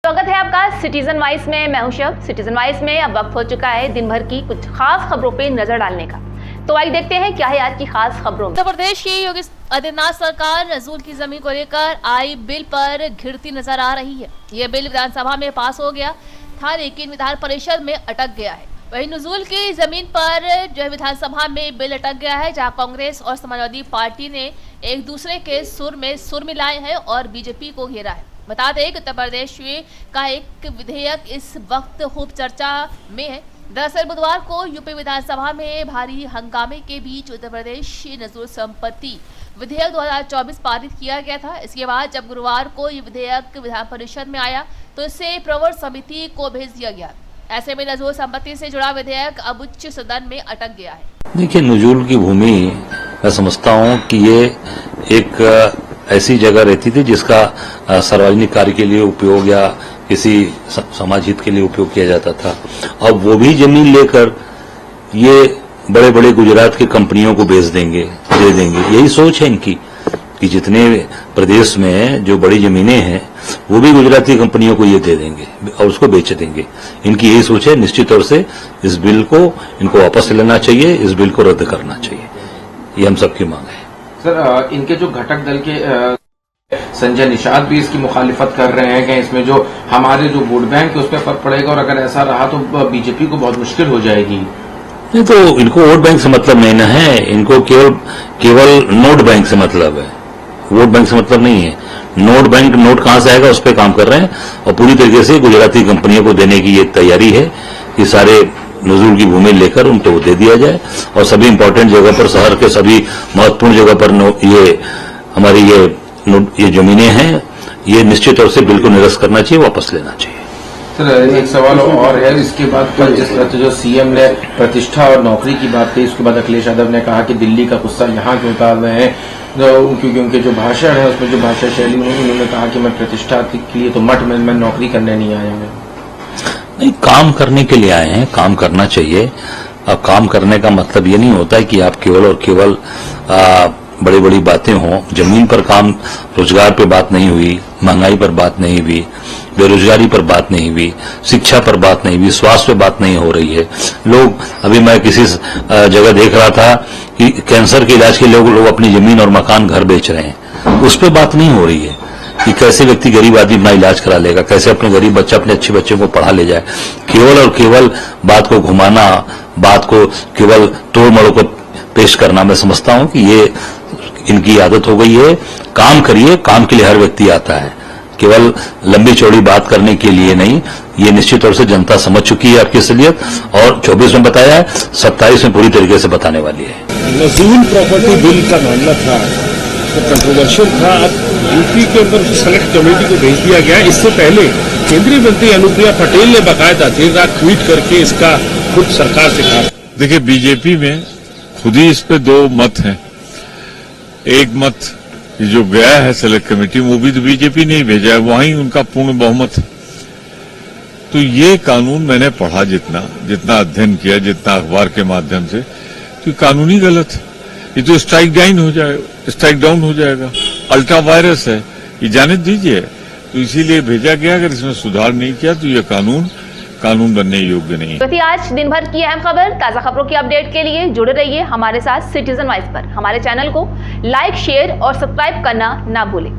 स्वागत है आपका सिटीजन वाइस में। मैं हूं शब। सिटीजन वाइस में अब वक्त हो चुका है दिन भर की कुछ खास खबरों पे नजर डालने का। तो आइए देखते हैं क्या है आज की खास खबरों में। उत्तर प्रदेश की योगी आदित्यनाथ सरकार नजूल की जमीन को लेकर आई बिल पर घिरती नजर आ रही है। यह बिल विधानसभा में पास हो गया था लेकिन विधान परिषद में अटक गया है। वहीं नजूल की जमीन पर जो है विधानसभा में बिल अटक गया है, जहां कांग्रेस और समाजवादी पार्टी ने एक दूसरे के सुर में सुर मिलाए हैं और बीजेपी को घेरा है। बता दें कि उत्तर प्रदेश का एक विधेयक इस वक्त खूब चर्चा में है। दरअसल बुधवार को यूपी विधानसभा में भारी हंगामे के बीच उत्तर प्रदेश नजूल संपत्ति विधेयक 2024 पारित किया गया था। इसके बाद जब गुरुवार को ये विधेयक विधान परिषद में आया तो इसे प्रवर समिति को भेज दिया गया। ऐसे में नजूल संपत्ति से जुड़ा विधेयक अब उच्च सदन में अटक गया है। देखिए, नजूल की भूमि मैं समझता हूँ कि ये एक ऐसी जगह रहती थी जिसका सार्वजनिक कार्य के लिए उपयोग या किसी समाज हित के लिए उपयोग किया जाता था। अब वो भी जमीन लेकर ये बड़े बड़े गुजरात की कंपनियों को बेच देंगे, दे देंगे। यही सोच है इनकी कि जितने प्रदेश में जो बड़ी जमीनें हैं वो भी गुजराती कंपनियों को ये दे देंगे और उसको बेच देंगे। इनकी यही सोच है। निश्चित तौर से इस बिल को इनको वापस लेना चाहिए, इस बिल को रद्द करना चाहिए। ये हम सबकी मांग है। सर, इनके जो घटक दल के संजय निषाद भी इसकी मुखालिफत कर रहे हैं कि इसमें जो हमारे जो वोट बैंक है उस पर फर्क पड़ेगा और अगर ऐसा रहा तो बीजेपी को बहुत मुश्किल हो जाएगी। नहीं तो इनको वोट बैंक से मतलब नहीं ना है, इनको केवल नोट बैंक से मतलब है, वोट बैंक से मतलब नहीं है। नोट बैंक, नोट कहां से आएगा उस पर काम कर रहे हैं और पूरी तरीके से गुजराती कंपनियों को देने की ये तैयारी है कि सारे नजूल की भूमि लेकर उनको वो दे दिया जाए और सभी इंपॉर्टेंट जगह पर, शहर के सभी महत्वपूर्ण जगह पर ये हमारी ये जमीनें हैं, ये निश्चित तौर से बिल्कुल निरस्त करना चाहिए, वापस लेना चाहिए। सर, एक सवाल और है। इसके बाद जिस तरह से जो सीएम ने प्रतिष्ठा और नौकरी की बात की, उसके बाद अखिलेश यादव ने कहा कि दिल्ली का गुस्सा यहाँ क्यों उतार रहे हैं, क्योंकि उनके जो भाषण है उसमें जो भाषा शैली उन्होंने कहा कि मैं प्रतिष्ठा के लिए तो मठ में मैं नौकरी करने नहीं आया हूँ। नहीं, काम करने के लिए आए हैं, काम करना चाहिए। अब काम करने का मतलब ये नहीं होता है कि आप केवल और केवल बड़ी बड़ी बातें हों। जमीन पर काम, रोजगार पे बात नहीं हुई, महंगाई पर बात नहीं हुई, बेरोजगारी पर बात नहीं हुई, शिक्षा पर बात नहीं हुई, स्वास्थ्य पे बात नहीं हो रही है। लोग, अभी मैं किसी जगह देख रहा था कि कैंसर के इलाज के लिए लोग अपनी जमीन और मकान, घर बेच रहे हैं। उस पर बात नहीं हो रही है कि कैसे व्यक्ति, गरीब आदमी अपना इलाज करा लेगा, कैसे अपने गरीब बच्चा अपने अच्छे बच्चे को पढ़ा ले जाए। केवल और केवल बात को घुमाना, बात को केवल तोड़ मरोड़ को पेश करना, मैं समझता हूं कि ये इनकी आदत हो गई है। काम करिए, काम के लिए हर व्यक्ति आता है, केवल लंबी चौड़ी बात करने के लिए नहीं। ये निश्चित तौर से जनता समझ चुकी है आपकी असलियत और 24 में बताया है, 27 में पूरी तरीके से बताने वाली है। नजूल प्रॉपर्टी बिल का मामला था तो कंट्रोवर्शियल था। अब यूपी के अंदर सेलेक्ट कमेटी को भेज दिया गया। इससे पहले केंद्रीय मंत्री अनुप्रिया पटेल ने बाकायदा देर रात ट्वीट करके इसका खुद सरकार से कहा। देखिए, बीजेपी में खुद ही इस पे दो मत हैं। एक मत जो गया है सेलेक्ट कमेटी, वो भी तो बीजेपी ने ही भेजा है, वहीं उनका पूर्ण बहुमत है। तो ये कानून मैंने पढ़ा, जितना अध्ययन किया, जितना अखबार के माध्यम से, तो कानूनी गलत है। ये तो स्ट्राइक डाउन हो जाएगा। अल्ट्रा वायरस है, ये जाने दीजिए। तो इसीलिए भेजा गया। अगर इसमें सुधार नहीं किया तो ये कानून बनने योग्य नहीं। तो थी आज दिन भर की अहम खबर। ताजा खबरों की अपडेट के लिए जुड़े रहिए हमारे साथ सिटीजन वाइस पर। हमारे चैनल को लाइक, शेयर और सब्सक्राइब करना ना भूलें।